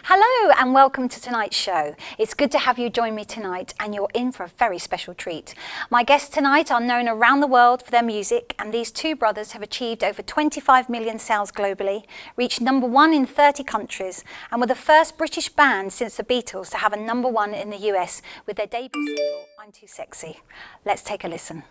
Hello and welcome to tonight's show. It's good to have you join me tonight, and you're in for a very special treat. My guests tonight are known around the world for their music, and these two brothers have achieved over 25 million sales globally, reached #1 in 30 countries, and were the first British band since the Beatles to have a #1 in the US with their debut single, I'm Too Sexy. Let's take a listen.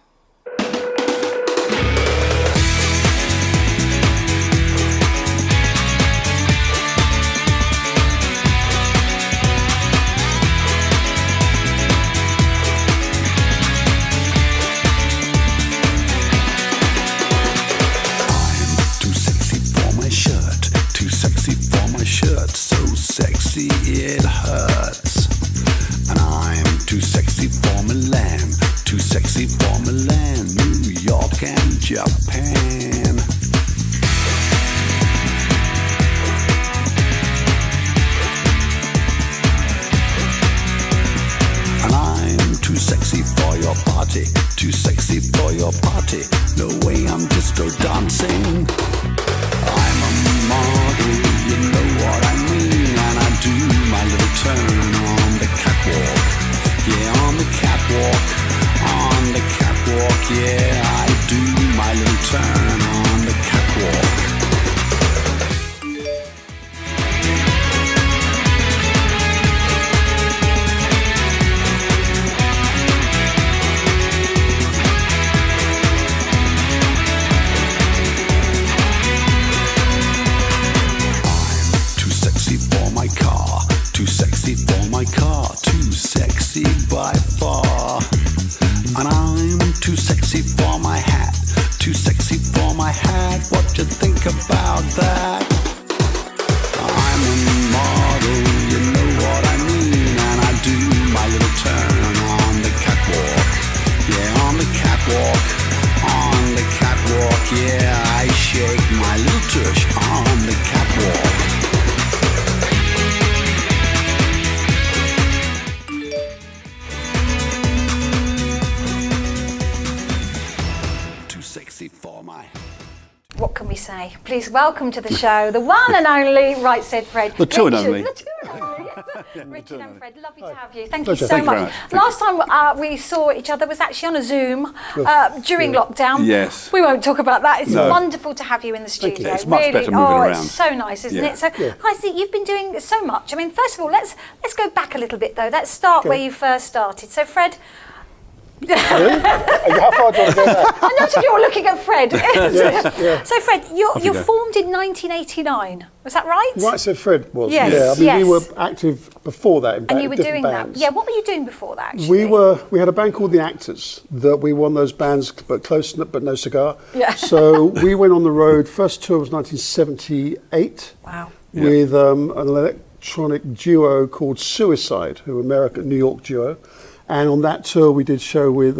Sexy it hurts, and I'm too sexy for Milan, too sexy for Milan, New York and Japan. And I'm too sexy for your party, too sexy for your party. No way, I'm disco dancing. I'm a model, you know what I mean. Do my little turn on the catwalk, yeah, on the catwalk, on the catwalk, yeah, I do my little turn on the catwalk. Too sexy by far. And I'm too sexy for my hat, too sexy for my hat. What you think about that? I'm a model, you know what I mean. And I do my little turn on the catwalk, yeah, on the catwalk, on the catwalk, yeah, I shake my little tush on the catwalk. What can we say? Please welcome to the show the one and only Right Said Fred. The two and only. The two and only. Richard and Fred, lovely to have you. Thank Pleasure. You so Thank you much. Last time we saw each other was actually on a Zoom during lockdown. Yes. We won't talk about that. It's wonderful to have you in the studio. It's much better moving around. It's so nice, isn't it? So, guys, you've been doing so much. I mean, first of all, let's go back a little bit though. Let's start where you first started. So, Fred. Really? How far do you want to go back? I noticed you're looking at Fred. Yes. So, Fred, you're formed in 1989. Was that right? Right, so Fred was. Yes, yeah, I mean, yes. we were active before that in and you were different doing bands. that. Yeah, what were you doing before that, actually? We had a band called The Actors that we won those bands, but close, but no cigar. Yeah. So we went on the road. First tour was 1978. Wow. With an electronic duo called Suicide, who were New York duo. And on that tour, we did shows with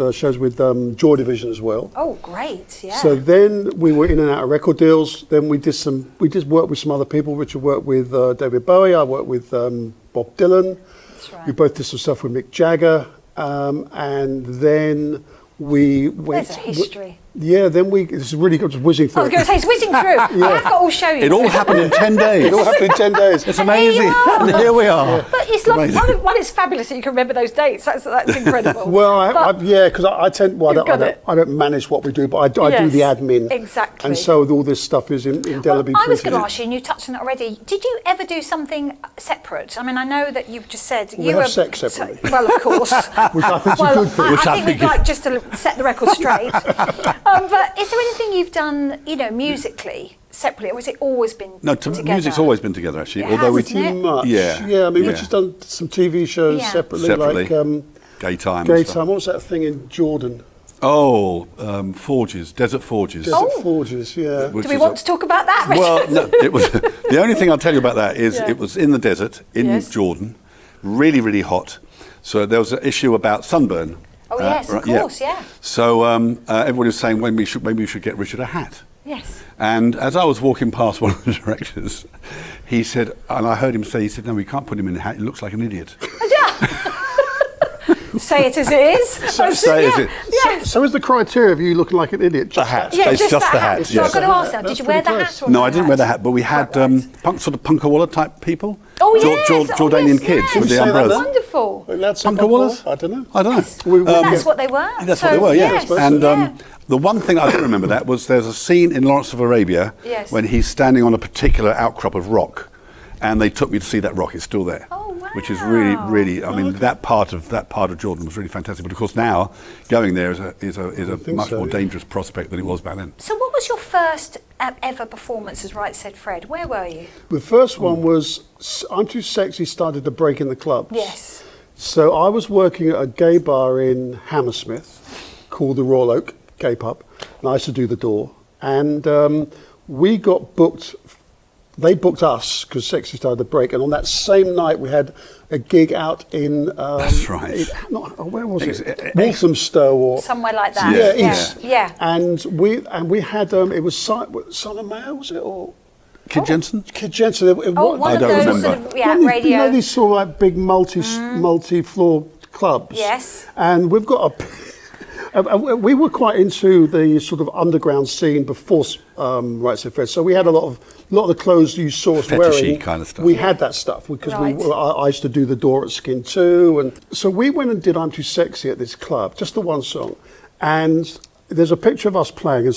Joy Division as well. Oh, great! Yeah. So then we were in and out of record deals. Then we just worked with some other people. Richard worked with David Bowie. I worked with Bob Dylan. That's right. We both did some stuff with Mick Jagger, and then we went. There's a history. Then this is really good. Just whizzing through. I was going to say, it's whizzing through. I have got all show you. It all happened in 10 days. It all happened in 10 days. It's amazing. And here we are. But it's like one is fabulous that you can remember those dates. That's incredible. Well, because I tend. Well, I don't manage what we do, but I do the admin. Exactly. And so all this stuff is indelibly I was printed. going to ask you, and you touched on it already. Did you ever do something separate? I mean, I know that you've just said we have sex separately. Well, of course. Which I think is a good thing. I think we'd like just to set the record straight. But is there anything you've done, musically, separately, or has it always been together? Music's always been together, actually. It although has, Too much. Yeah. I mean, Richard's done some TV shows separately, like Gay Time. What was that thing in Jordan? Forges, Desert Forges. Desert Forges, yeah. Do we want to talk about that, Richard? Well, no, it was the only thing I'll tell you about that is it was in the desert in Jordan, really, really hot. So there was an issue about sunburn. Oh yes, of course, yeah. So everybody was saying maybe we should get Richard a hat. Yes. And as I was walking past one of the directors, he said, and I heard him say, he said, no, we can't put him in a hat. He looks like an idiot. Say it as it is. Say it as it- Yes. So is the criteria of you looking like an idiot? The hat. Yeah, It's just the hat. So Yes. I've got to ask now, did That's you wear the pretty hat close. or No, I didn't wear the hat, but we had Quite right. sort of Punkawalla type people. Oh, yes. Jordanian yes, kids yes. with the Say that umbrellas. then. Wonderful. Punkawallas? I don't know. I don't know. We- That's what they were. That's So, what they were, yeah. yes, And yeah. the one thing I do remember that was there's a scene in Lawrence of Arabia Yes. when he's standing on a particular outcrop of rock, and they took me to see that rock. It's still there. Oh, Which is really, wow. really. I mean, that part of Jordan was really fantastic. But of course, now going there is a think much so, more yeah. dangerous prospect than it was back then. So what was your first ever performance as Right Said Fred? Where were you? The first one was I'm Too Sexy started to break in the clubs. Yes. So I was working at a gay bar in Hammersmith called the Royal Oak Gay Pub, and I used to do the door. And we got booked. They booked us because Sexy started to break, and on that same night we had a gig out in. That's right. Where was Ex- it? Walthamstow or Somewhere like that. Yeah, yeah, yeah. East. Yeah. And we had it was Son of Mayo, was it, or Kid Jensen? Kid Jensen? Oh, one I of don't those remember. sort of, yeah, One of these- radio. You know these sort of like big multi-floor clubs. Yes. And we've got and we were quite into the sort of underground scene before Right Said Fred. So we had a lot of the clothes you saw us Fetishy wearing. kind of stuff. We had that stuff because Right. I used to do the door at Skin 2, and so we went and did I'm Too Sexy at this club, just the one song, and there's a picture of us playing, and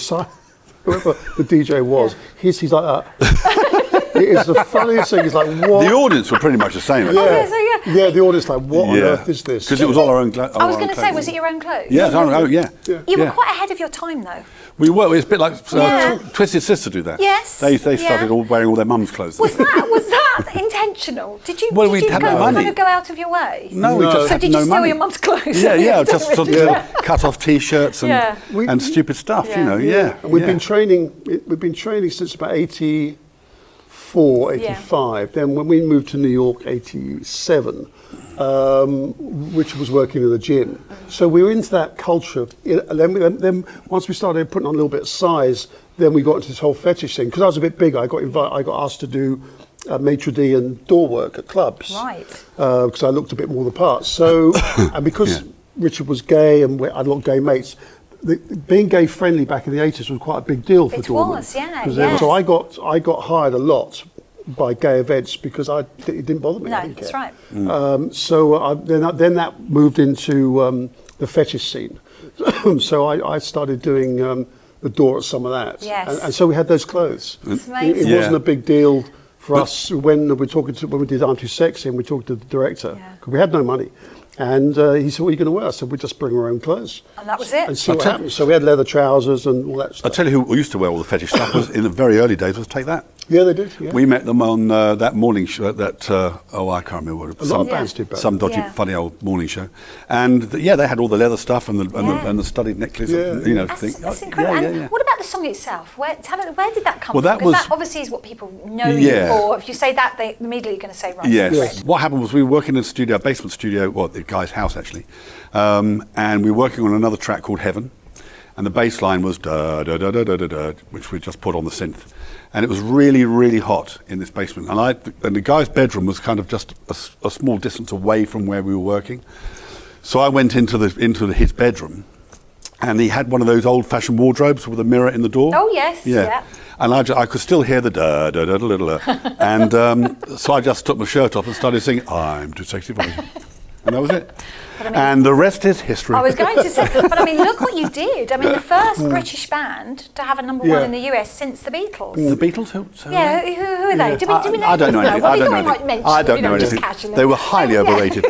whoever the DJ was, he's like that. It is the funniest thing. He's like, what? The audience were pretty much the same. Oh, yeah, so yeah. Yeah, the audience like, what on earth is this? Because it was all our own. I was going to say, was it your own clothes? Yeah, yeah. You were quite ahead of your time, though. We were. It's a bit like Yeah. Twisted Sister do that. Yes, They yeah. started all wearing all their mum's clothes. Was that intentional? Did you? Well, did we'd you had go, no money. kind of go out of your way? No, we No. just So had did you no steal money. your mum's clothes? Yeah, just sort of Yeah. cut off T-shirts and Yeah. and stupid stuff. Yeah. You know, yeah. And we've yeah. been training. We've been training since about 84, 85. Then when we moved to New York, 87, which was working in the gym. So we were into that culture. And then once we started putting on a little bit of size, then we got into this whole fetish thing. Because I was a bit bigger, I got asked to do maitre d' and door work at clubs. Right. Because I looked a bit more the part. So, and because Richard was gay and I had a lot of gay mates, being gay friendly back in the 80s was quite a big deal for It doormen. was, yeah, 'Cause yes. So I got hired a lot by gay events because it didn't bother me. I No, didn't that's care. right. So then that moved into the fetish scene. So I started doing the door at some of that. Yes. And so we had those clothes. It's It amazing. Yeah. wasn't a big deal for us when we did I'm Too Sexy and we talked to the director Yeah. because we had no money. And he said, what are you going to wear? I said, we just bring our own clothes. And that was it. And see what happens. So we had leather trousers and all that I stuff. tell you who used to wear all the fetish stuff was in the very early days was Take That. Yeah, they did. Yeah. We met them on that morning show. I can't remember what it was. A lot of bands did back Some then. dodgy, Yeah. funny old morning show, and they had all the leather stuff and the studded necklace. Yeah. You know, That's incredible. Yeah, And yeah. what about the song itself? Where did that come Well, from? that Because was- that obviously is what people know Yeah. you for. If you say that, they immediately going to say right. Yes. Fred. What happened was we were working in a studio, a basement studio, well, the guy's house actually, and we were working on another track called Heaven, and the bass line was da da da da da da da, which we just put on the synth, and it was really really hot in this basement, and the guy's bedroom was kind of just a small distance away from where we were working, so I went into his bedroom. And he had one of those old-fashioned wardrobes with a mirror in the door. Oh, yes, yeah. And I could still hear the da da da da da da. And so I just took my shirt off and started singing, I'm too sexy for you. And that was it. And the rest is history. I was going to say, but I mean, look what you did. I mean, the first British band to have a number one Yeah. in the US since the Beatles. The Beatles? Who Yeah, who are they? Do we know? I don't know No, anything. well, I we don't thought know we might anything. mention I them, don't know just anything. casually. They were highly Yeah. overrated.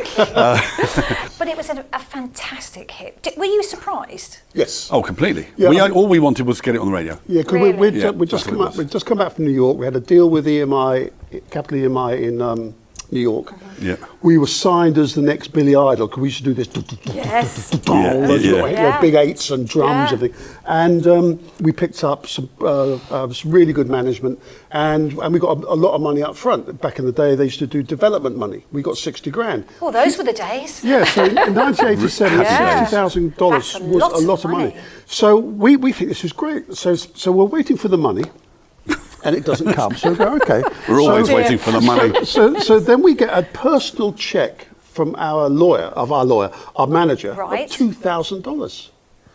But it was a fantastic hit. Were you surprised? Yes. Oh, completely. Yeah. All we wanted was to get it on the radio. Yeah, because Really? we'd Yeah, just that's come what it up. was. We'd just come back from New York. We had a deal with EMI, Capital EMI in New York. Yeah. We were signed as the next Billy Idol because we used to do this. Yes. All those Yeah. little, Yeah. big eights and drums Yeah. and everything. And we picked up some really good management, and we got a lot of money up front. Back in the day, they used to do development money. We got 60 grand. Well, those were the days. Yeah, so in 1987, Yeah. $60,000 That's was a lot of money. So we think this is great. So we're waiting for the money, and it doesn't come. So we go, okay. We're always So- waiting for the money. So then we get a personal check from our manager, Right. of $2,000.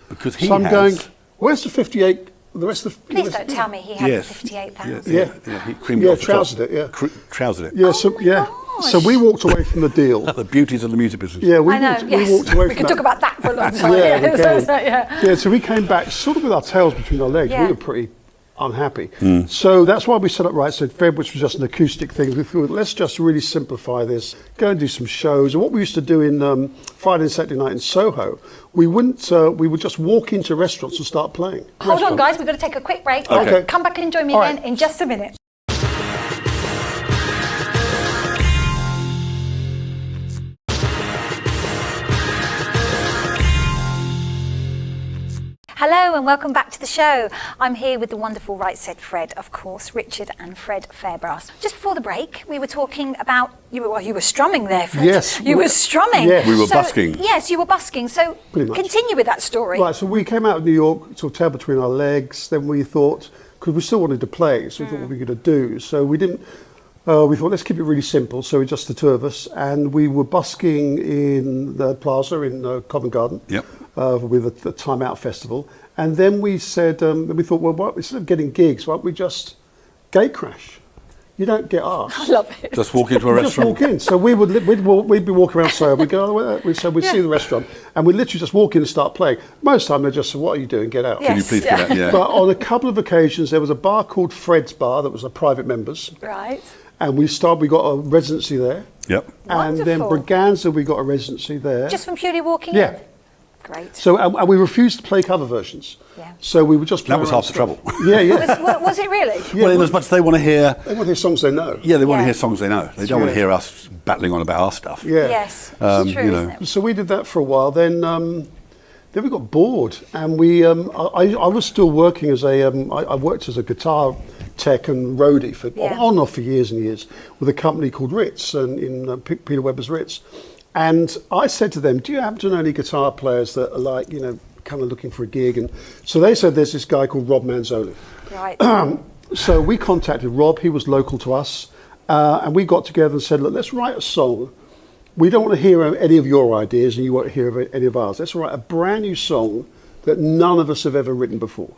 Because he So I'm has. going, where's the 58? The rest of Please don't tell me he had Yes. the 58,000. Yeah, he creamed it Yeah, off the top. trousered it, yeah. Trousered it. Yeah, Oh my so we walked away from the deal. The beauties of the music business. Yeah, I know, yes. we walked away We from could talk about that for a long time. Yeah, we can. Yeah. Yeah, so we came back sort of with our tails between our legs. Yeah. We were pretty unhappy. So that's why we set up Right Said Fred, which was just an acoustic thing. We thought, let's just really simplify this, go and do some shows. And what we used to do in Friday and Saturday night in Soho, we would just walk into restaurants and start playing. Hold on, guys. We've got to take a quick break. Okay. Come back and join me All again right. in just a minute. Hello and welcome back to the show. I'm here with the wonderful Right Said Fred, of course, Richard and Fred Fairbrass. Just before the break, we were talking about you were strumming there, Fred. Yes, you were strumming. yes. We were busking. Yes, you were busking. So Pretty much. continue with that story. Right, so we came out of New York, sort of tail between our legs. Then we thought, because we still wanted to play, so we thought what we were going to do. So we didn't. We thought let's keep it really simple. So we just the two of us, and we were busking in the plaza in Covent Garden. Yep. With the Time Out Festival, and then we said, we thought, well, instead of getting gigs, why don't we just gate crash? You don't get asked. I love it. Just walk into a We just restaurant. walk in. So we'd be walking around Soho. We'd go, so we'd see the restaurant, and we'd literally just walk in and start playing. Most of the time they just say, "What are you doing? Get out." Yeah. Can you please Yes, get that? Yeah. But on a couple of occasions, there was a bar called Fred's Bar that was a private members, Right. and we got a residency there. Yep. And then Wonderful. Braganza, we got a residency there. Just from purely walking Yeah. in? Great. So and we refused to play cover versions. Yeah. So we would just play That was our own half the stuff. trouble. Yeah, yeah. Was it really? Well, in as much as they want to hear, They want to hear songs they know. yeah, they want to Yeah. hear songs they know. They don't want to Yeah. hear us battling on about our stuff. Yeah. Yes. Um, It's true, you know. isn't it? So we did that for a while. Then we got bored, and we. I was still working as I worked as a guitar tech and roadie for Yeah. on and off for years and years with a company called Ritz and in Peter Weber's Ritz. And I said to them, "Do you happen to know any guitar players that are like kind of looking for a gig?" And so they said, "There's this guy called Rob Manzoli." Right. So we contacted Rob. He was local to us, and we got together and said, "Look, let's write a song. We don't want to hear any of your ideas, and you won't hear any of ours. Let's write a brand new song that none of us have ever written before.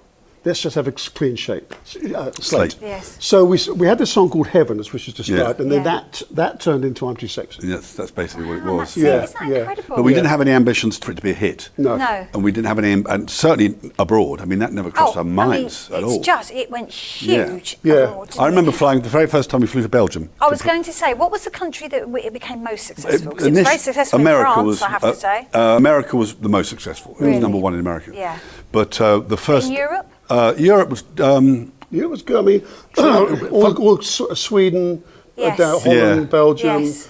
Let's just have a clean slate." Yes. So we had this song called Heaven, as which is described, Yeah. and then Yeah. that turned into I'm Too Sexy. And that's basically what it Oh, was. that's it. Yeah, Isn't that yeah. incredible? But we Yeah. didn't have any ambitions for it to be a hit. No. No. And we didn't have any, and certainly abroad. I mean, that never crossed our minds at all. It went huge Yeah. abroad. didn't I remember it? flying the very first time we flew to Belgium. I was going to say, what was the country that it became most successful? 'Cause it was Init- very successful America in France, was, I have to say. America was the most successful. It Really? was number one in America. Yeah. But the first. In Europe? Europe was. Yeah, it was good. I mean, all Sweden, Yes. Holland, Yeah. Belgium, Yes.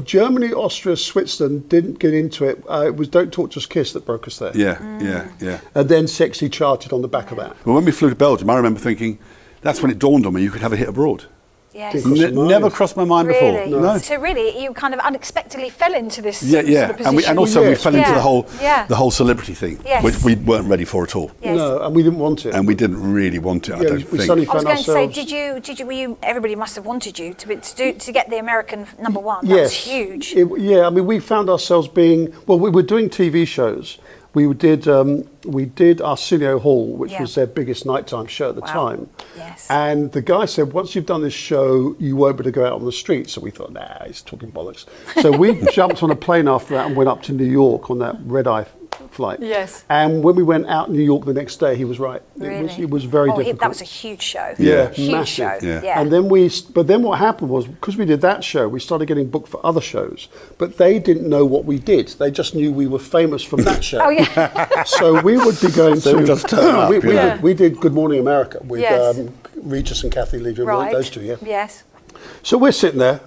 Germany, Austria, Switzerland didn't get into it. It was Don't Talk, Just Kiss that broke us there. Yeah, Mm. yeah. And then Sexy charted on the back of that. But when we flew to Belgium, I remember thinking, that's when it dawned on me you could have a hit abroad. Yes. Didn't cross your mind. Never crossed my mind Really? before. No. So really, you kind of unexpectedly fell into this Yeah, sort yeah, of position. and also we Yes. fell into Yeah. the whole celebrity thing, Yes. which we weren't ready for at all, Yes. No, and we didn't want it. and we didn't really want it. I Yeah, don't we think. suddenly I was found going to say, ourselves. did you, were you, everybody must have wanted you to get the American number one. That Yes. was huge. Yeah, I mean, we found ourselves we were doing TV shows. We did Arsenio Hall, which Yeah. was their biggest nighttime show at the Wow. time. Yes. And the guy said, once you've done this show, you won't be able to go out on the street. So we thought, nah, he's talking bollocks. So we jumped on a plane after that and went up to New York on that red-eye flight. Yes. And when we went out in New York the next day, he was right. Really? It was very Oh, difficult. that was a huge show. Yeah, Huge massive. show. Yeah. And then but then what happened was, because we did that show, we started getting booked for other shows, but they didn't know what we did. They just knew we were famous from that show. Oh, yeah. So we would be going They to. would just turn up, yeah. we did Good Morning America with Yes. Regis and Kathy Lee, Right. those two, yeah. Yes. So we're sitting there,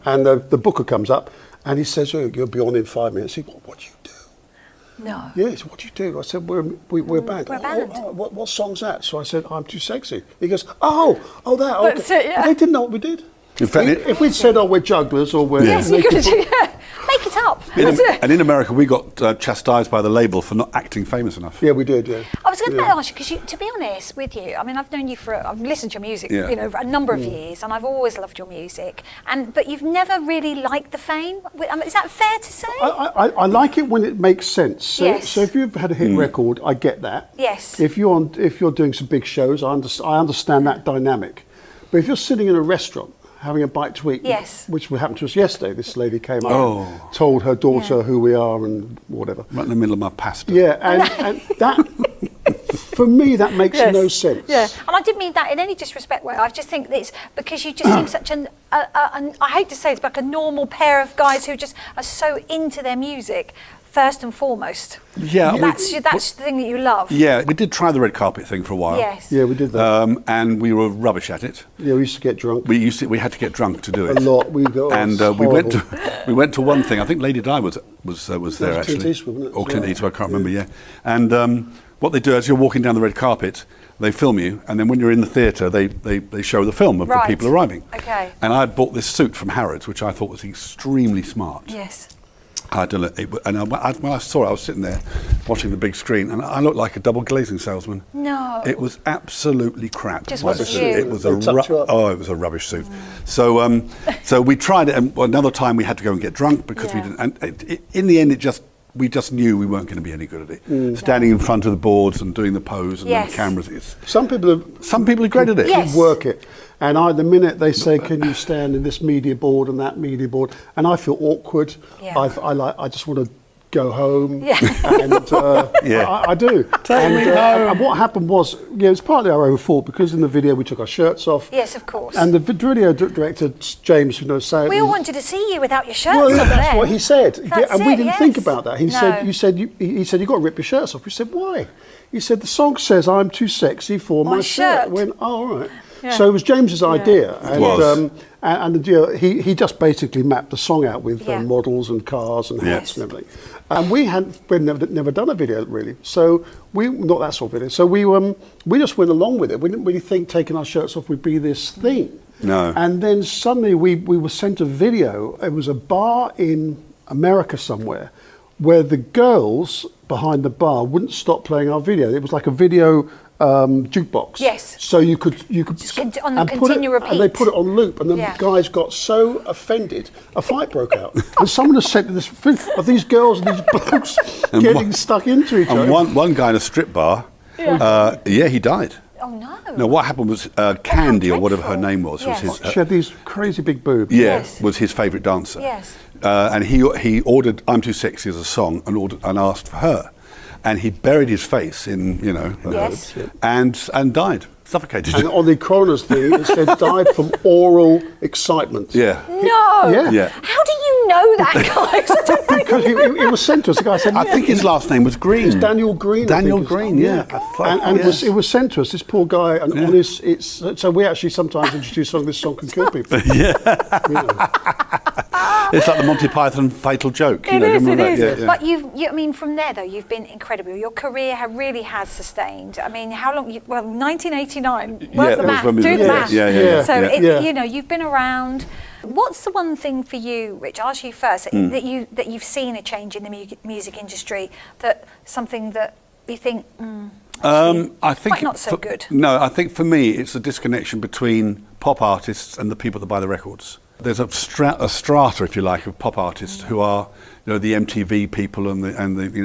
and the booker comes up, and he says, "Oh, you'll be on in 5 minutes." He said, what do you do? No. Yeah, he said, "What do you do?" I said, "We're a band." We're a band. What song's that? So I said, "I'm Too Sexy." He goes, "Oh, that." That's Okay. it, yeah. But they didn't know what we did. In fact, If we'd said, "Oh, we're jugglers," or we're Yes, you naked could have. Yeah. make it up. And in America, we got chastised by the label for not acting famous enough. Yeah, we did. Yeah. I was going to ask you, because to be honest with you, I mean, I've known you I've listened to your music, Yeah. for a number of years, and I've always loved your music. But you've never really liked the fame. Is that fair to say? I like it when it makes sense. So, Yes. so if you've had a hit record, I get that. Yes. If you're doing some big shows, I understand that dynamic. But if you're sitting in a restaurant having a bite to eat, Yes. which happened to us yesterday, this lady came up, Oh. told her daughter who we are and whatever. Right in the middle of my pasta. Yeah, and that, for me, that makes no sense. Yeah, and I didn't mean that in any disrespect way. I just think that it's because you just seem such I hate to say it's like a normal pair of guys who just are so into their music, first and foremost. Yeah, That's the thing that you love. Yeah, we did try the red carpet thing for a while. Yes. Yeah, we did that. And we were rubbish at it. Yeah, we used to get drunk We had to get drunk to do it. a lot. We got And we went to one thing. I think Lady Di was there was actually. Clint Eastwood, wasn't it? Or Clint Yeah. Eastwood, I can't remember. Yeah. And what they do as you're walking down the red carpet, they film you, and then when you're in the theatre, they show the film of the Right. people arriving. Okay. And I bought this suit from Harrods, which I thought was extremely smart. Yes. When I saw it, I was sitting there watching the big screen, and I looked like a double glazing salesman. No. It was absolutely crap. Just Like wasn't the suit. you. It was It tucked you up. it was a rubbish suit. So we tried it, and another time we had to go and get drunk because we Yeah. didn't. And in the end, we just knew we weren't going to be any good at it. Standing in front of the boards and doing the pose and Yes. the cameras. Some people Are great at it. Yes. work it. And the minute they say, "Can you stand in this media board and that media board?" and I feel awkward. Yeah. I just want to go home. Yeah. And Yeah. I do. Take me home. And what happened was, it's partly our own fault because in the video we took our shirts off. Yes, of course. And the video director James, said, We all wanted to see you without your shirts well, yeah, on that's there. what he said. That's And we it, didn't yes. think about that. He No. said, he said, you got to rip your shirts off. We said, why? He said, the song says I'm too sexy for My my shirt. shirt. I went, oh, all right. Yeah. So it was James's idea. And, was. he just basically mapped the song out with Yeah. models and cars and hats Yes. and everything. And we'd never done a video really. So not that sort of video. So we just went along with it. We didn't really think taking our shirts off would be this thing. No. And then suddenly we were sent a video. It was a bar in America somewhere where the girls behind the bar wouldn't stop playing our video. It was like a video jukebox. Yes. So you could On the and put continue it, and they repeat. put it on loop, and the Yeah. guys got so offended, a fight broke out, and someone has said this thing of these girls and these blokes And getting one- stuck into each other. And one guy in a strip bar, he died. Oh no. No, what happened was Candy, or whatever her dreadful. name was Yes. his. She had these crazy big boobs. Yes. Was his favourite dancer. Yes. And he ordered "I'm Too Sexy" as a song and asked for her, and he buried his face in the Yes. and died, suffocated. And on the coroner's thing, it said died from oral excitement. Yeah. No. Yeah. Yeah. How do you know that, guys? I don't know. Because it was sent to us. The guy said, I think his last name was Green. It's Daniel Green. I Daniel think it's- Green, yeah. I thought- And yes. it was sent to us. This poor guy, and on his, so we actually sometimes introduce this song can kill people. It's like the Monty Python fatal joke. It is, remember it that? is. Yeah, yeah. But I mean, from there though, you've been incredible. Your career really has sustained. I mean, how long? 1989. Yeah, Work the that was math. when we Do were- the yeah, math. yeah, yeah, yeah, So yeah. Yeah. you've been around. What's the one thing for you, Rich? I'll ask you first. Hmm. That you've seen a change in the music industry. Something that you think. I think Quite not so good. No, I think for me it's a disconnection between pop artists and the people that buy the records. There's a strata, if you like, of pop artists who are, the MTV people and the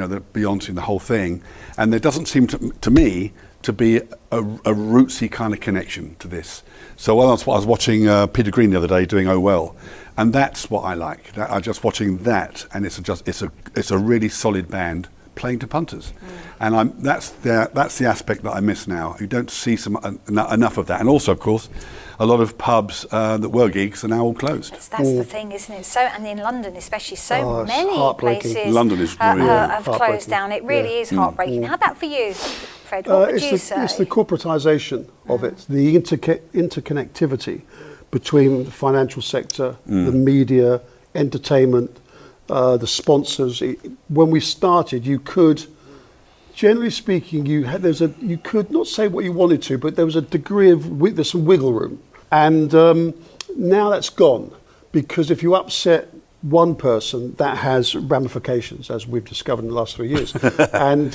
the Beyonce and the whole thing, and there doesn't seem to me to be a rootsy kind of connection to this. So I was watching Peter Green the other day doing "Oh Well," and that's what I like. I'm just watching that, and it's a really solid band playing to punters, and that's the aspect that I miss now. You don't see enough of that, and also, of course, a lot of pubs that were gigs are now all closed. That's the thing, isn't it? So, and in London especially, so Oh, it's many heartbreaking. places London is really have closed heartbreaking. down. It really is heartbreaking. How about for you, Fred? What would you say? It's the corporatisation of it, the interconnectivity between the financial sector, the media, entertainment, the sponsors. When we started, you could, generally speaking, you could not say what you wanted to, but there was a degree of there's some wiggle room, and now that's gone because if you upset one person, that has ramifications, as we've discovered in the last 3 years. And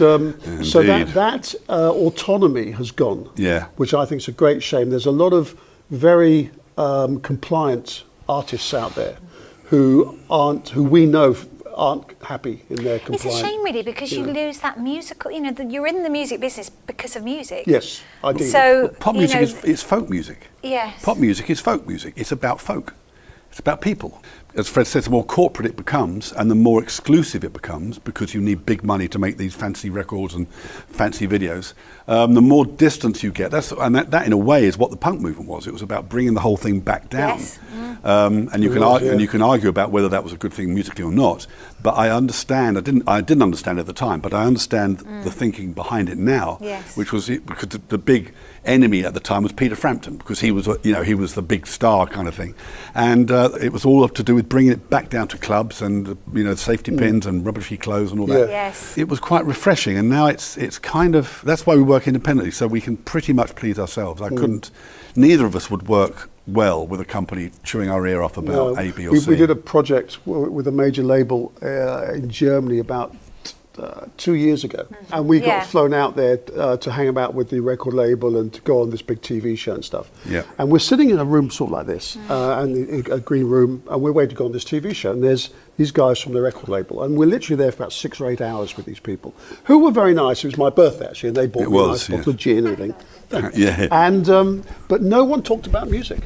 so that autonomy has gone, Yeah. which I think is a great shame. There's a lot of very compliant artists out there who we know aren't happy in their compliance. It's a shame, really, because you lose that musical. You're in the music business because of music. Yes, I do. So Pop music is folk music. Yes. Pop music is folk music. It's about folk. It's about people. As Fred says, the more corporate it becomes and the more exclusive it becomes, because you need big money to make these fancy records and fancy videos, the more distance you get. That in a way is what the punk movement was. It was about bringing the whole thing back down. Yes. And you can argue about whether that was a good thing musically or not. But I understand. I didn't understand it at the time, but I understand the thinking behind it now. Yes. Which was because the big enemy at the time was Peter Frampton, because he was the big star kind of thing, and it was all to do with bringing it back down to clubs and safety pins and rubbishy clothes and all that. Yes. It was quite refreshing, and now it's kind of, that's why we work independently, so we can pretty much please ourselves. Neither of us would work well with a company chewing our ear off about A, B or C. We did a project with a major label in Germany about 2 years ago, and we got flown out there to hang about with the record label and to go on this big TV show and stuff. Yeah. And we're sitting in a room sort of like this, and a green room, and we're waiting to go on this TV show. And there's these guys from the record label, and we're literally there for about 6 or 8 hours with these people, who were very nice. It was my birthday actually, and they bought me a nice bottle of gin and everything. Yeah. And but no one talked about music.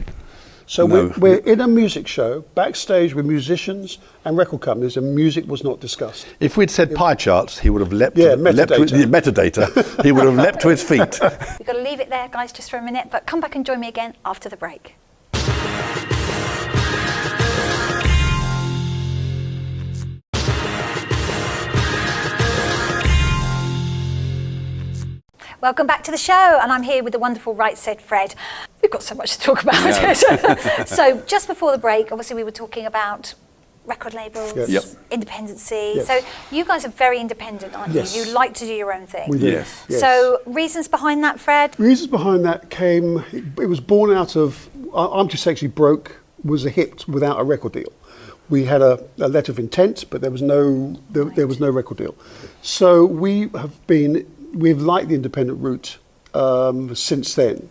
So we're in a music show, backstage with musicians and record companies, and music was not discussed. If we'd said pie charts, he would have leapt. Metadata. Metadata. He would have leapt to his feet. We've got to leave it there, guys, just for a minute, but come back and join me again after the break. Welcome back to the show, and I'm here with the wonderful Right Said Fred. We've got so much to talk about. Yeah. So just before the break, obviously we were talking about record labels, Yep. independency. Yes. So you guys are very independent, aren't Yes. you? You like to do your own thing. We do. Yes. Yes. So reasons behind that, Fred? Reasons behind that it was born out of, I'm Too Sexy Broke was a hit without a record deal. We had a letter of intent, but there was no record deal. So we've liked the independent route since then.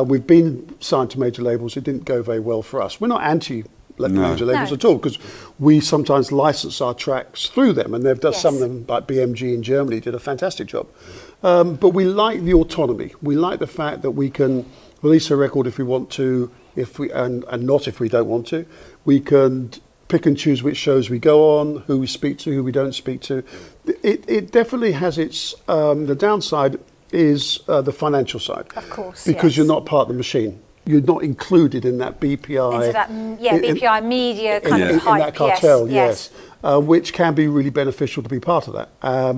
We've been signed to major labels. It didn't go very well for us. We're not anti major labels No. at all, because we sometimes license our tracks through them, and they've done some of Yes. them, like BMG in Germany did a fantastic job. But we like the autonomy. We like the fact that we can release a record if we want to, and not if we don't want to. We can pick and choose which shows we go on, who we speak to, who we don't speak to. It definitely has its, the downside is the financial side. Of course, Because yes. you're not part of the machine. You're not included in that BPI. Into that, BPI media kind in of hype. that cartel, yes. Which can be really beneficial to be part of that.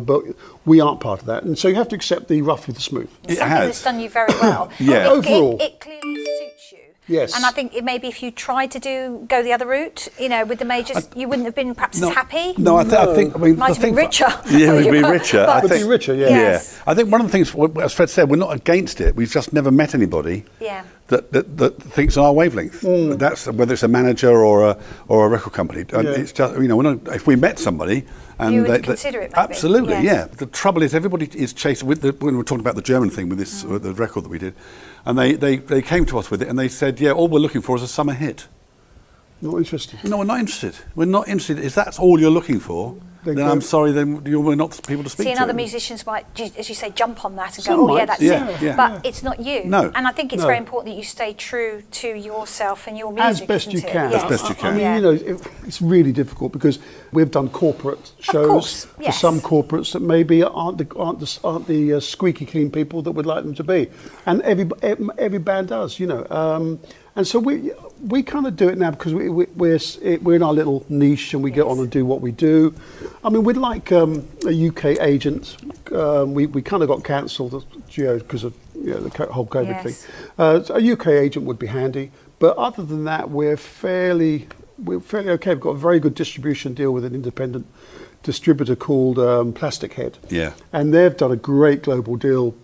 But we aren't part of that. And so you have to accept the rough with the smooth. It's something that's done you very well. Yeah. Overall. It clearly suits you. Yes. And I think maybe if you tried to go the other route, with the majors, you wouldn't have been perhaps as happy. No, I think. I mean, Might the have been thing- richer. Yeah, we'd be richer. But- Would be richer, yeah. Yes. I think one of the things, as Fred said, we're not against it. We've just never met anybody Yeah. that thinks on our wavelength. That's whether it's a manager or a record company. And it's just we're not, if we met somebody. And You would consider it, maybe. Absolutely, Yes. yeah. The trouble is, everybody is chasing. When we're talking about the German thing with this, the record that we did, and they came to us with it, and they said, "Yeah, all we're looking for is a summer hit." Not interested. No, we're not interested. We're not interested. If that's all you're looking for, Then then go- I'm sorry. Then we're not the people to speak See, and to. other musicians might, as you say, jump on that and Some go, oh, yeah, might, that's yeah, it. yeah. But it's not you. No. And I think it's No. very important that you stay true to yourself and your music. As best isn't you it? can. Yes. As best you can. I mean, it's really difficult because we've done corporate shows course, for yes. some corporates that maybe aren't the squeaky clean people that we'd like them to be, and every band does, and so we kind of do it now because we're in our little niche and we get on and do what we do. I mean, we'd like a UK agent. We kind of got cancelled, because of the whole COVID Yes. thing. So a UK agent would be handy, but other than that, we're fairly okay. We've got a very good distribution deal with an independent distributor called Plastic Head. Yeah. And they've done a great global deal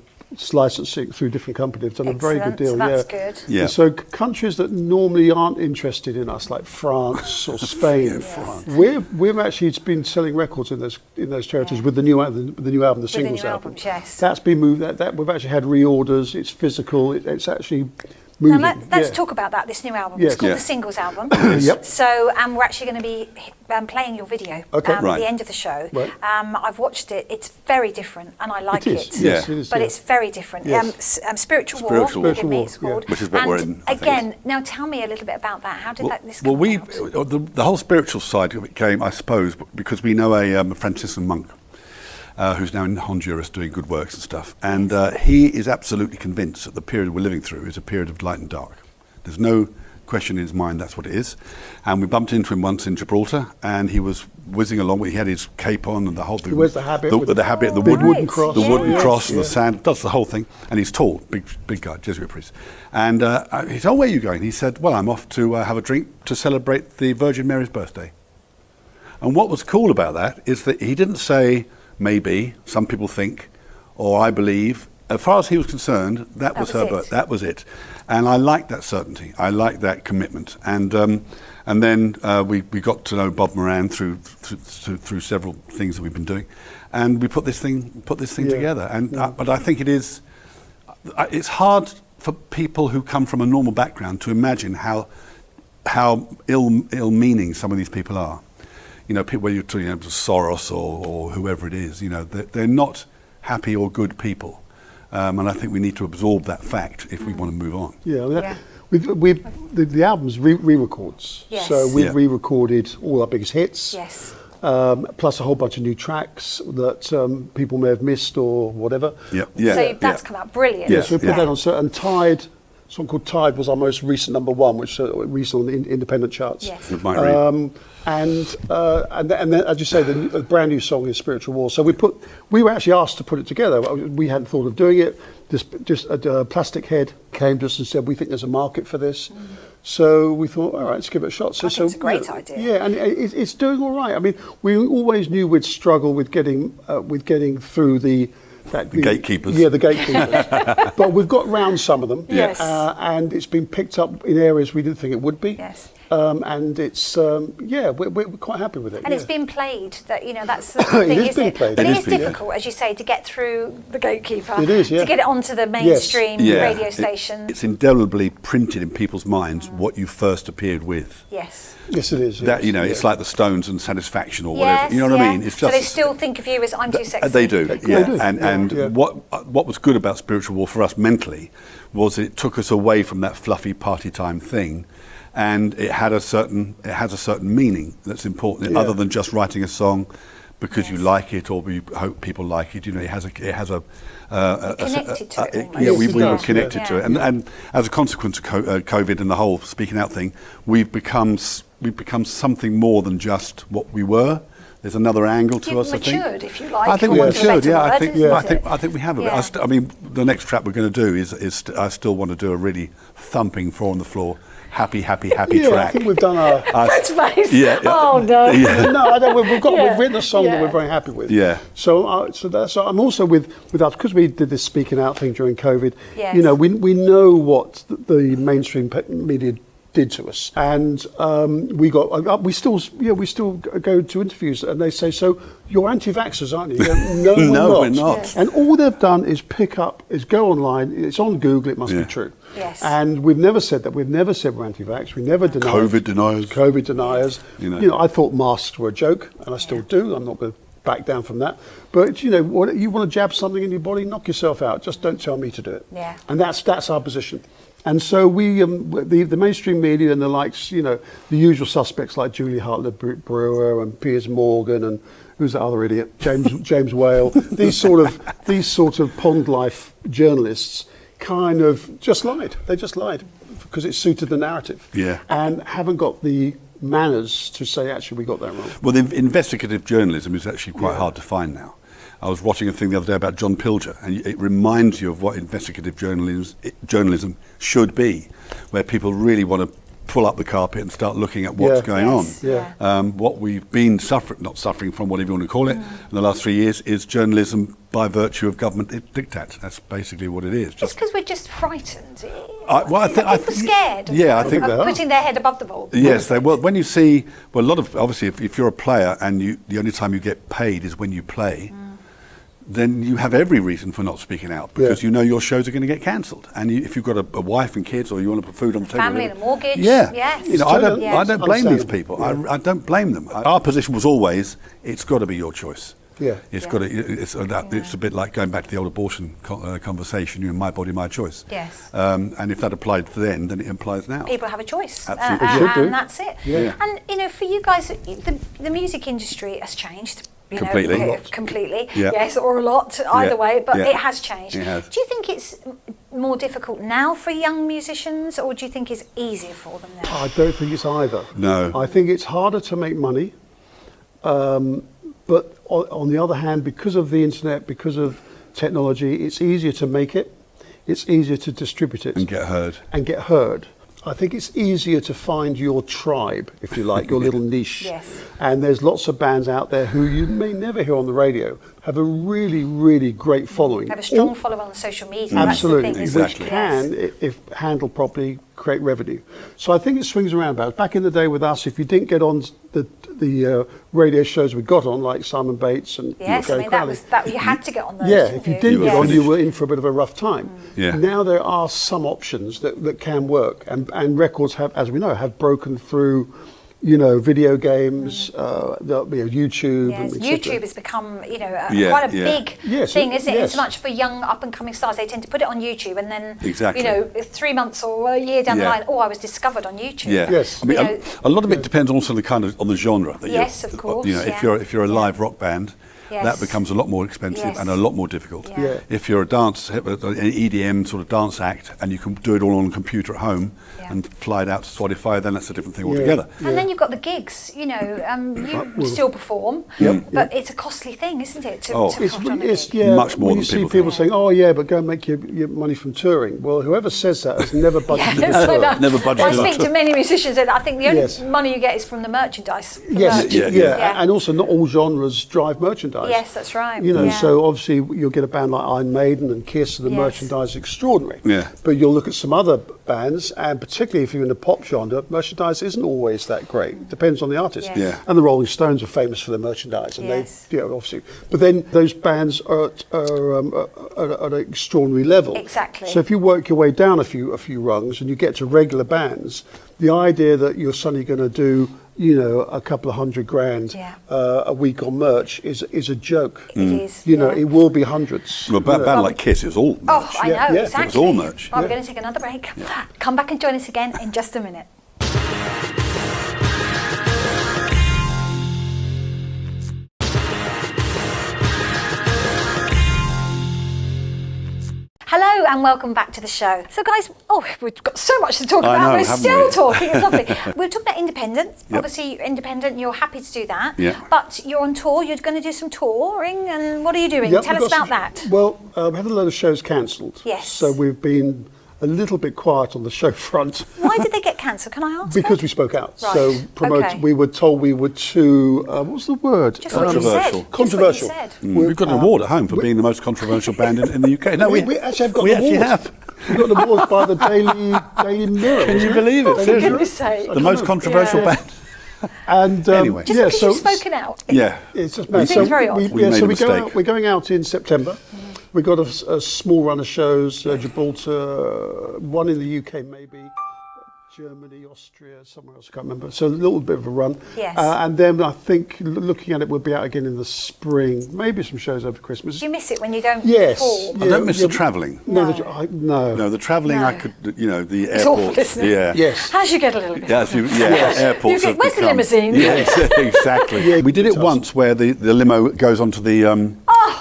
licensing through different companies. They've done a very good Excellent. deal. So that's yeah. good. Yeah. And so countries that normally aren't interested in us, like France or Spain, we've actually been selling records in those territories with the new album, the singles new album. albums, yes. That's been moved. That we've actually had reorders. It's physical. It's actually Now moving. let's yeah. talk about that, this new album. Yes. It's called Yeah. the Singles Album. Yep. So we're actually going to be playing your video Okay. at Right. the end of the show. Right. I've watched it. It's very different, and I like It is. it. Yes, Yeah. it is. But yeah. it's very different. Yes. Spiritual War, Spiritual War. forgive me, Spiritual it's War, called. yeah. Which is what and we're in, I think. again, now tell me a little bit about that. How did this Well, come about? the whole spiritual side of it came, I suppose, because we know a Franciscan monk who's now in Honduras doing good works and stuff. And he is absolutely convinced that the period we're living through is a period of light and dark. There's no question in his mind that's what it is. And we bumped into him once in Gibraltar, and he was whizzing along. He had his cape on and the whole thing. He wears the habit with the habit, the big wooden, wooden cross. the wooden Yes. cross and the Yeah. sand, does the whole thing. And he's tall, big guy, Jesuit priest. And he said, "Oh, where are you going?" He said, "Well, I'm off to have a drink to celebrate the Virgin Mary's birthday." And what was cool about that is that he didn't say maybe, some people think, or I believe. As far as he was concerned, that was was her it. birth. That was it. And I like that certainty. I like that commitment. And then we got to know Bob Moran through several things that we've been doing, and we put this thing Yeah. together. And but I think it is. It's hard for people who come from a normal background to imagine how ill-meaning some of these people are. You know, people, whether you're talking about Soros or whoever it is, you know, they're not happy or good people. And I think we need to absorb that fact if we want to move on. Yeah, I mean, Yeah. the album's re-records. Yes. So we've Yeah. re-recorded all our biggest hits. Yes. Plus a whole bunch of new tracks that people may have missed or whatever. Yeah, yeah. So that's come out brilliant. Yeah. Yes, we put Yeah. that on. So, and Tide, a song called Tide was our most recent number one, which recent on the independent charts. Yes. With Mike Reid. And then, as you say, the brand new song is Spiritual War. So we were actually asked to put it together. We hadn't thought of doing it. Just a Plastic Head came to us and said, we think there's a market for this. So we thought, all right, let's give it a shot. So, I think it's a great idea. Yeah, and it's doing all right. I mean, we always knew we'd struggle with getting through the gatekeepers. Yeah, the gatekeepers. But we've got round some of them. Yes. And it's been picked up in areas we didn't think it would be. Yes. And it's we're quite happy with it. And yeah. it's been played. That's the thing, is isn't being it? played. But It it is is being difficult, as you say, to get through the gatekeeper. It is, yeah. To get it onto the mainstream radio station. It's indelibly printed in people's minds what you first appeared with. Yes. Yes, it is. That, yes, it's yeah. like the Stones and Satisfaction or Yes, whatever. You know what I mean? It's so just they still think of you as I'm too sexy. They do, yeah. do, And yeah. what was good about Spiritual War for us mentally was it took us away from that fluffy party time thing, and it has a certain meaning that's important, Yeah. other than just writing a song because you Yes. like it or you hope people like it. You know, it has a Connected to it almost. yeah, we Yes, were yeah. connected to it, and as a consequence of COVID and the whole speaking out thing, we've become something more than just what we were. There's another angle to You've us. I think. matured, if you like, I think for we want of a should. better Yeah, word, I think. isn't I it? think. I think we have a bit. Yeah. I mean, the next track we're going to do is I still want to do a really thumping, four on the floor, happy Yeah, track. I think we've done our. Fred's face. Yeah, yeah. Oh no. Yeah. No, I don't, we've Yeah, written a song that yeah. we're very happy with. Yeah. So I'm also with us because we did this speaking out thing during COVID. Yes. You know, we know what the mainstream media did to us, and we still go to interviews and they say, so you're anti-vaxxers, aren't you? No, No, we're we're not. Yes. And all they've done is go online. It's on Google. It must Yeah. be true. Yes. And we've never said that. We've never said we're anti-vax. We never denied COVID deniers. COVID deniers. You know. I thought masks were a joke, and I still do. I'm not going to back down from that. But you want to jab something in your body, knock yourself out. Just don't tell me to do it. Yeah. And that's our position. And so we, the mainstream media and the likes, the usual suspects like Julie Hartlett-Brewer and Piers Morgan and who's that other idiot, James Whale. These sort of pond life journalists kind of just lied. They just lied because it suited the narrative. Yeah. And haven't got the manners to say, actually, we got that wrong. Well, the investigative journalism is actually quite hard to find now. I was watching a thing the other day about John Pilger, and it reminds you of what investigative journalism should be, where people really want to pull up the carpet and start looking at what's Yeah. going Yes, on. yeah. What we've been not suffering from, whatever you want to call it, in the last 3 years is journalism by virtue of government diktat. That's basically what it is. It's because we're just frightened. I People scared yeah, I of, think they of are. putting their head above the ball. Yes, well, when you see, a lot of, obviously, if you're a player and the only time you get paid is when you play, then you have every reason for not speaking out because Yeah. you know your shows are going to get cancelled. And if you've got a wife and kids or you want to put food on the table. Family and a mortgage. Yeah. Yes. You know, I don't Yes. blame these Understandable. people. I don't blame them. Our position was always, it's got to be your choice. Yeah. It's got to. It's a bit like going back to the old abortion conversation. You know, my body, my choice. Yes. And if that applied then it applies now. People have a choice. Absolutely. They should do. And that's it. Yeah. And, you know, for you guys, the music industry has changed. You Completely. Know, completely. Yeah. Yes, or a lot, either Yeah. way, but Yeah. it has changed. It has. Do you think it's more difficult now for young musicians, or do you think it's easier for them now? I don't think it's either. No. I think it's harder to make money. But on the other hand, because of the internet, because of technology, it's easier to make it. It's easier to distribute it. And get heard. And get heard. I think it's easier to find your tribe, if you like, your little niche. Yes. And there's lots of bands out there who you may never hear on the radio, have a really, really great following. Have a strong following on social media. Absolutely, That's the thing, Exactly. which isn't it? can, if handled properly, create revenue. So I think it swings around about. Back in the day with us, if you didn't get on the radio shows we got on, like Simon Bates and Yes, Gary I mean, that Crowley, was that. You had to get on those. yeah, didn't if you you? didn't were get on, you finished. were in for a bit of a rough time. Yeah. Now there are some options that can work, and records have, as we know, have broken through, you know, video games, YouTube. Yes, and et cetera. YouTube has become, you know, Yeah, quite a yeah. big Yes, thing, isn't it? yes. It's much for young up-and-coming stars. They tend to put it on YouTube, and then, Exactly. you know, 3 months or a year down the Yeah. line, I was discovered on YouTube. Yeah. Yes. I mean, You know- a lot of it depends also on the genre. That Yes, you're, of course, You know, yeah. if you're a live rock band, Yes. that becomes a lot more expensive Yes. and a lot more difficult. Yeah. Yeah. If you're an EDM sort of dance act and you can do it all on a computer at home Yeah. and fly it out to Spotify, then that's a different thing Yeah. altogether. And then you've got the gigs, you know, you still perform, but it's a costly thing, isn't it, to Oh. put on a It's gig? yeah. Much more when than you see people people think. saying, "Oh yeah, but go and make your money from touring." Well, whoever says that has never budgeted Yes, for I tour. know. Never budgeted I on speak tour. to many musicians, and I think the only Yes. money you get is from the merchandise. from Yes, merch. Yeah, yeah, yeah. and also not all genres drive merchandise. Yes, that's right. You know, Yeah. so obviously you'll get a band like Iron Maiden and Kiss, and the Yes. merchandise is extraordinary. Yeah. But you'll look at some other bands, and particularly if you're in the pop genre, merchandise isn't always that great. Depends on the artist. Yes. Yeah. And the Rolling Stones are famous for their merchandise, and Yes. they, obviously. But then those bands are at an extraordinary level. Exactly. So if you work your way down a few rungs and you get to regular bands, the idea that you're suddenly going to do, you know, a couple of $100,000 Yeah. a week on merch is a joke. It is. You know, yeah. it will be hundreds. Well, a you know. band like Kiss, it was all merch. Oh, I know, Yeah, yeah. It was exactly. all merch. Well, we're Yeah. going to take another break. Come back and join us again in just a minute. Hello and welcome back to the show. So guys, we've got so much to talk I about. know, We're haven't still we? talking, it's lovely. We're talking about independent. Yep. Obviously you're independent, you're happy to do that. Yeah. But you're on tour, you're going to do some touring, and what are you doing? Yep, Tell we've us got about some- that. Well, we had a load of shows cancelled. Yes. So we've been a little bit quiet on the show front Why did they get cancelled? Can I ask? because that? we spoke out. Right, So okay. we were told we were too, what's the word? Just what you said. Controversial. Just what you Controversial. said. We've got an award at home for being the most controversial band in the UK. No, we actually have got we an actually award. have. We got an award by the Daily Mirror. Can you wasn't it? believe it? Oh, for Seriously? goodness sake. The most controversial Yeah. band. And Anyway. Just because you've spoken out. Yeah. It's just We mad. seems very odd. We made a mistake. We're going out in September. We've got a small run of shows, Gibraltar, one in the UK maybe, Germany, Austria, somewhere else, I can't remember. So a little bit of a run. Yes. And then I think looking at it, we'll be out again in the spring, maybe some shows over Christmas. Do you miss it when you don't Yes. perform? I don't miss the travelling. No, No. no. No, the travelling No. I could, you know, the It's awful, airports. isn't it? Yeah. Yes. As you get a little bit. Yeah, airports. You think, have "Where's the become- limousine?" Yes, exactly. Yeah, we did it it's once where the limo goes onto the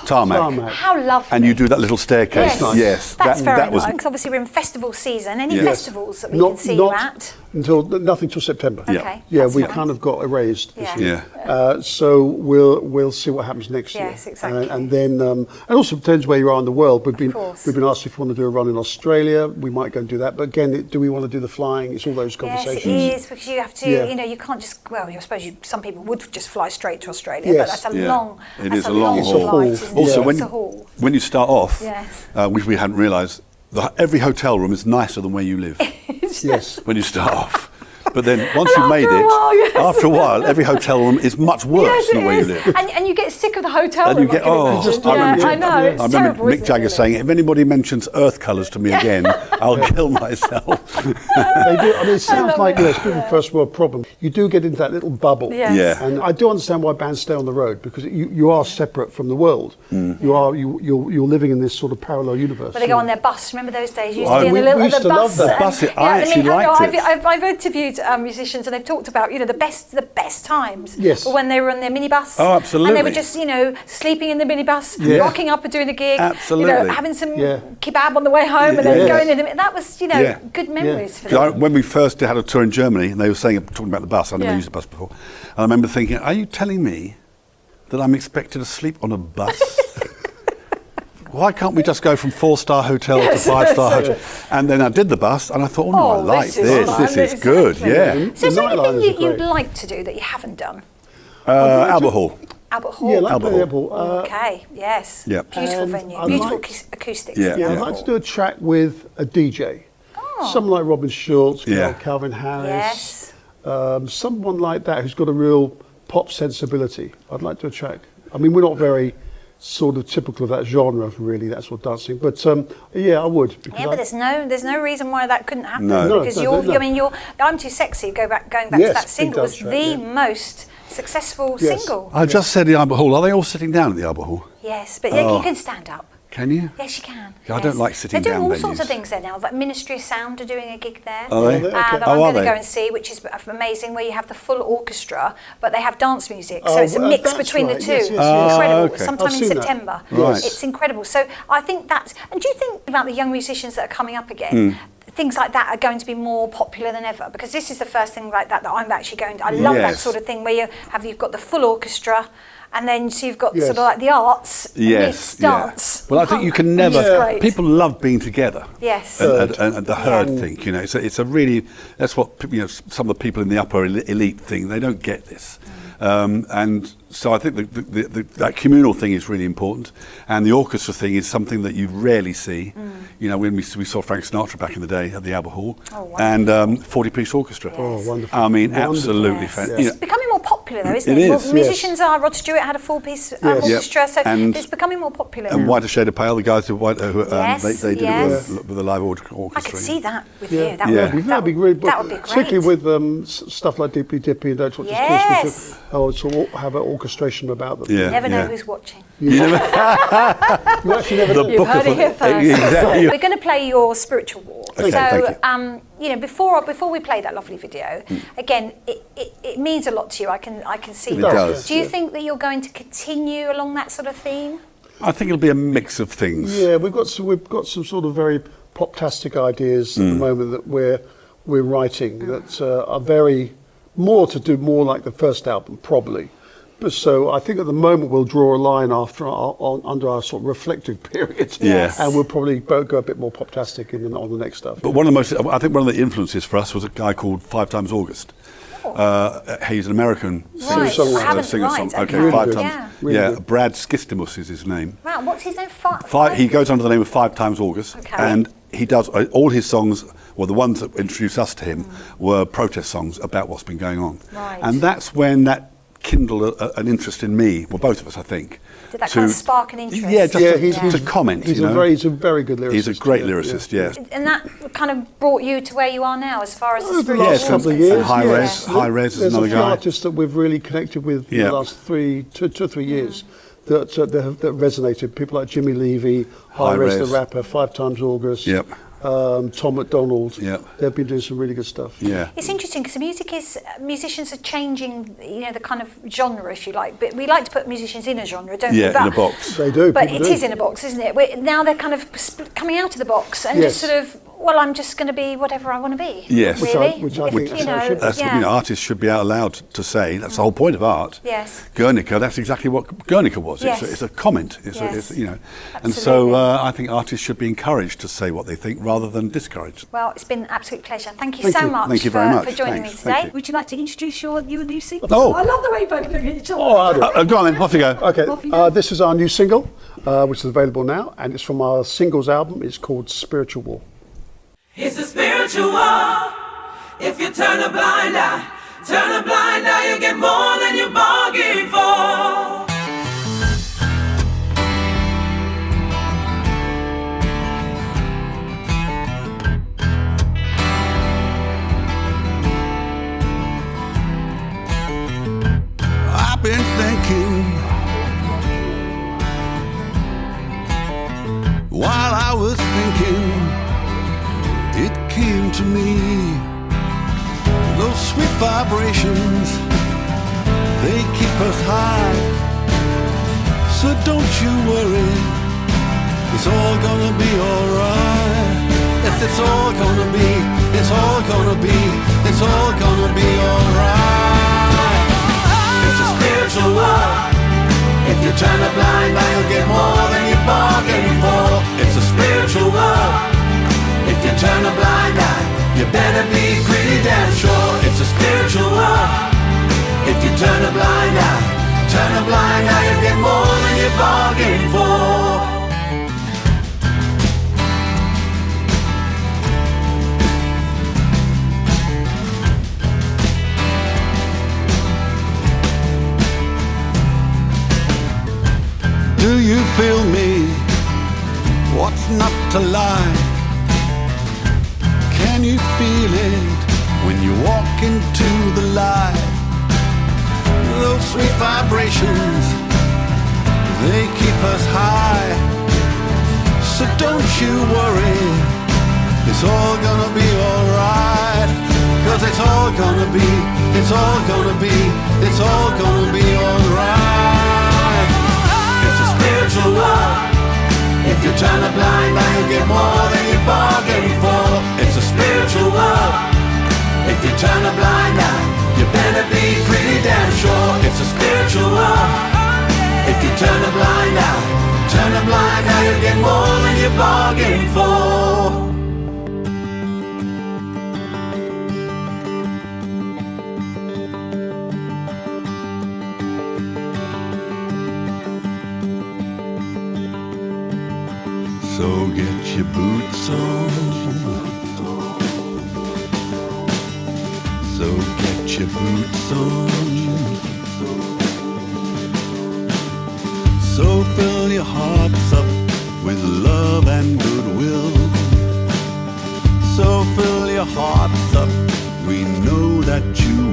tarmac, Tarmac. How lovely. and you do that little staircase. Yes, Yes, that's very that was nice. 'Cause obviously we're in festival season. Any Yes. festivals that we can see you at? Nothing till September. Yeah. Okay. Yeah, that's we fine. kind of got erased this Yeah. year. Yeah. So we'll see what happens next year. Yes, exactly. And then and also depends where you are in the world. We've course. been asked if we want to do a run in Australia. We might go and do that. But again, do we want to do the flying? It's all those Yes, conversations. it is, because you have to, Yeah. you know, you can't just, well, I suppose some people would just fly straight to Australia, but Yes. that's a Yeah. long, It that's is a long flight, haul. isn't it? Also, It's when a haul. when you start off, Yes. which we hadn't realised, every hotel room is nicer than where you live Yes. when you start off. But then once you've After made a it, while, yes. after a while, every hotel room is much worse Yes, than it where is. you live. And you get sick of the hotel And room. you get, I can oh, imagine. just- yeah, I remember- I know. yeah. It's I remember terrible, Mick isn't it, Jagger really? saying, if anybody mentions earth colours to me again, I'll kill myself. They do. I mean, it sounds love like it. it's a bit of a first world problem. You do get into that little bubble. Yes. Yeah. And I do understand why bands stay on the road, because you are separate from the world. Mm. You're living in this sort of parallel universe. But they go on their bus. Remember those days? You used Oh, to be in we- the little we used the to bus. love that. and- Bus, I actually liked it. I've interviewed musicians, and they've talked about, you know, the best times. Yes. were when they were on their minibus. Oh, absolutely. And they were just, you know, sleeping in the minibus, Yeah. rocking up and doing a gig. Absolutely. You know, having some Yeah. kebab on the way home, and then Yes. going in. That was, you know, Yeah. good memories for 'Cause them. when we first had a tour in Germany, and they were talking about the bus, I'd never Yeah. used a bus before, and I remember thinking, are you telling me that I'm expected to sleep on a bus? Why can't we just go from 4-star hotel Yes, to 5-star yes. hotel? And then I did the bus, and I thought, oh no, I Oh, like this is this. fun. This is good, Exactly. yeah. So is The there anything nightliners are you'd great. like to do that you haven't done? Albert Hall. Albert Hall. Yeah, like Albert the Hall. airport. Okay, yes. Yeah. Beautiful And venue, I'd beautiful like- acoustics. Yeah, Yeah, yeah. I'd like to do a track with a DJ. Someone like Robin Schulz, Yeah. Calvin Harris. Yes. Someone like that who's got a real pop sensibility. I'd like to attract. I mean, we're not very sort of typical of that genre, really, that sort of dancing. But yeah, I would. Because Yeah, but there's no reason why that couldn't happen. No. No, Because no, no. I mean, I'm Too Sexy. Going back Yes, to that big single was dance track, the yeah. most successful Yes. single. I just said the Albert Hall. Are they all sitting down at the Albert Hall? Yes, but Oh. you can stand up. Can you? Yes, you can. Yeah, I yes. don't like sitting They're doing down all sorts of venues. things there now. Like Ministry of Sound are doing a gig there. Are they? Okay. That Oh, I'm are going to they? go and see, which is amazing, where you have the full orchestra, but they have dance music. So Oh, it's a well, mix that's between right. the two. Yes, yes, It's yes. incredible. okay. Sometime I've in seen that. September. Right. It's incredible. So I think that's. And do you think about the young musicians that are coming up again? Hmm. Things like that are going to be more popular than ever, because this is the first thing like that I'm actually going to. I love that Yes. sort of thing where you've got the full orchestra, and then so you've got Yes. sort of like the arts Yes. meets yeah. dance. Well, I think you can Which never. is great. People love being together. Yes. And the herd thing, you know, it's a really, that's what, you know, some of the people in the upper elite think. They don't get this. And so I think that communal thing is really important. And the orchestra thing is something that you rarely see. You know, when we saw Frank Sinatra back in the day at the Albert Hall, Oh, wonderful. and 40-piece orchestra. Oh, wonderful. I mean, Wonderful. absolutely Yes. fantastic. It's becoming more popular though, isn't It it? is, Well, yes. musicians are. Rod Stewart had a full-piece Yes. orchestra, Yep. so And- it's becoming more popular And now. Whiter Shade of Pale, the guys who Yes, they did yes. it with a live orchestra. I could see that with Yeah. you. That Yeah. would, That'd be great, that would be great. particularly with stuff like Dippy Dippy and Don't Watch This Kiss, Yes. which have an orchestration about them. Yeah. Never know yeah. who's watching. You actually never The know. You've book heard of it here first. Exactly. We're going to play your spiritual walk. Okay, so, thank you. you know, before we play that lovely video, again, it means a lot to you. I can see It that. does. Do you Yeah. think that you're going to continue along that sort of theme? I think it'll be a mix of things. Yeah, we've got some sort of very pop-tastic ideas at the moment that we're writing that are very more to do more like the first album probably. But so I think at the moment we'll draw a line under our sort of reflective period. Yes. And we'll probably go a bit more pop-tastic on the next stuff. But I think one of the influences for us was a guy called 5 Times August. He's an American Right, singer-songwriter. I haven't- singer-song. right, Okay, okay. 5 Really times. good. Really Yeah, good. Brad Skistimus is his name. Wow, what's his name? He goes under the name of 5 Times August, Okay. and he does all his songs. Well, the ones that introduced us to him were protest songs about what's been going on, Right. and that's when that kindled an interest in me. Well, both of us, I think. Did that kind of spark an interest? Yeah, just Yeah, to comment. He's you know? he's a very good lyricist. He's a great yeah, lyricist. yeah. Yeah. And that kind of brought you to where you are now, as far as the Over the spiritual last Yes, couple of and years, High yes. Res- High Res is There's another a few guy. artists that we've really connected with in Yeah. the last two or 3 years that resonated. People like Jimmy Levy, High High Res the Res. rapper, 5 Times August, Yep. Tom McDonald. Yep. They've been doing some really good stuff. Yeah. It's interesting because musicians are changing, you know, the kind of genre, if you like. But we like to put musicians in a genre, don't we? Yeah, But, in a box. They do. But people it do. is in a box, isn't it? Now they're kind of coming out of the box and Yes. just sort of well, I'm just going to be whatever I want to be. Yes. Really. Which I If, think you that's how it know, should be. That's, yeah. you know, artists should be allowed to say. That's the whole point of art. Yes. Guernica. That's exactly what Guernica was. Yes. It's a comment. Yes. You know, and Absolutely. so I think artists should be encouraged to say what they think rather than discouraged. Well, it's been an absolute pleasure. Thank you Thank so you. much, Thank you very much. for joining Thanks. me Thank today. you. Would you like to introduce your new single? Oh. I love the way you both look at each other. Oh, I do. Go on then. Off you go. Okay, Off you go. this is our new single, which is available now, and it's from our singles album. It's called Spiritual War. It's a spiritual war. If you turn a blind eye, you get more than you bargained for. I've been thinking while I was thinking, it came to me. Those sweet vibrations, they keep us high. So don't you worry, it's all gonna be alright. Yes, it's all gonna be, it's all gonna be, it's all gonna be alright. It's a spiritual war. If you turn a blind eye, you'll get more than you bargained for. It's a spiritual war. If you turn a blind eye, you better be pretty damn sure. It's a spiritual war. If you turn a blind eye, you'll get more than you bargained for. Do you feel me? What's not to like? Can you feel it when you walk into the light? Those sweet vibrations, they keep us high. So don't you worry, it's all gonna be alright. 'Cause it's all gonna be, it's all gonna be, it's all gonna be alright. It's a spiritual war. If you turn a blind eye, you'll get more than you bargained for. It's a spiritual war. If you turn a blind eye, you better be pretty damn sure. It's a spiritual war. If you turn a blind eye, you'll get more than you bargained for. So get your boots on. So get your boots on. So fill your hearts up with love and goodwill. So fill your hearts up, we know that you